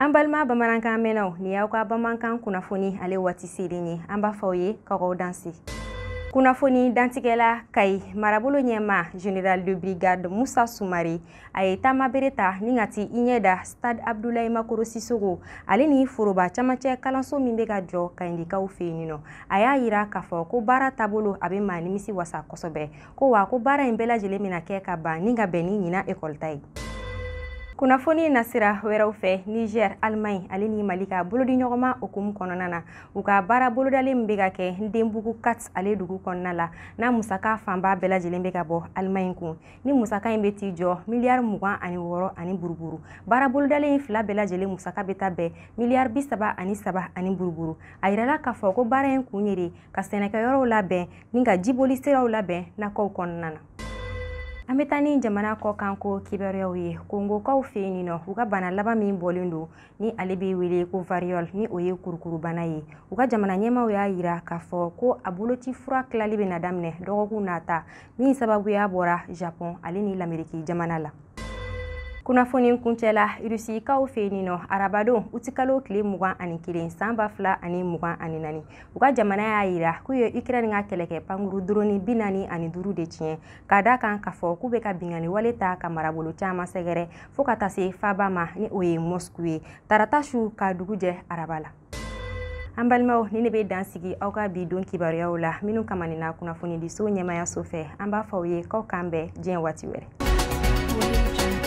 An balima bamanankan mɛnnaw ni y'aw ka bamanankan kunnafoni ale waati selen ye an b'a fɔ ye k'aw danse. Kunnafoni dantigɛla Kayi marabolo ɲɛma Général de Brigade Musa Sumare a ye taama bere ta ni ka ti i ɲɛda Stade Abdoulaye Makoro Sisoko ale ni foroba camancɛ kalanso min bɛ ka jɔ Kayindikaw fɛ yen nɔ. A y'a yira k'a fɔ ko baara taabolo a bɛ maa nimisi wasa kosɛbɛ ko wa ko baara in bɛɛ lajɛlen bɛna kɛ ka ban ni ka bɛn ni ɲina école ta ye. Kunnafoni nasira wɛrɛw fɛ Niger, Allemagne ale ni Mali ka bolodi ɲɔgɔnma okumu kɔnɔna na u ka baara bolodalen min bɛ ka kɛ Ndenbugu 4 ale dugu kɔnɔna la n'a musaka fanba bɛɛ lajɛlen bɛ ka bɔ Allemagne kun ni musaka in bɛ t'i jɔ miliyari 26 ani buruburu. Baara bolodalen in fila bɛɛ lajɛlen musaka bɛ taa bɛn miliyari 33 ani buruburu. A yirala k'a fɔ ko baara in kun ye de ka sɛnɛkɛyɔrɔw labɛn ni ka jiboli siraw labɛn nakaw kɔnɔna na. An bɛ taa ni jamana kɔkanko kibaruyaw ye Kongokaw fɛ yen nɔ u ka bana laban min bɔlen don ni ale bɛ wele ko variole ni o ye kurukurubana ye u ka jamana ɲɛmaw y'a yira k'a fɔ ko a boloci fura tilali bɛna daminɛ dɔgɔkun nata min sababuya bɔra Japon ale ni Lameriki jamana la. Kunnafoni kuncɛla Rusikaw fɛ yen nɔ arabadon utikalo tile 21 san 2024 u ka jamana y'a yira k'u ye Ukraine ka kɛlɛkɛ pankuru drone 45 de tiɲɛ k'a da kan k'a fɔ k'u bɛ ka bingani wale ta ka marabolo caman sɛgɛrɛ fo ka taa se faaba ma ni o ye Moscou ye tarata su ka dugu jɛ araba la. An balimaw ni ne bɛ dansigi aw ka bi don kibaruyaw la minnu kamanina kunnafoni di so ɲɛmayaso fɛ an b'a fɔ aw ye k'aw k'an bɛn diɲɛ waati wɛrɛ.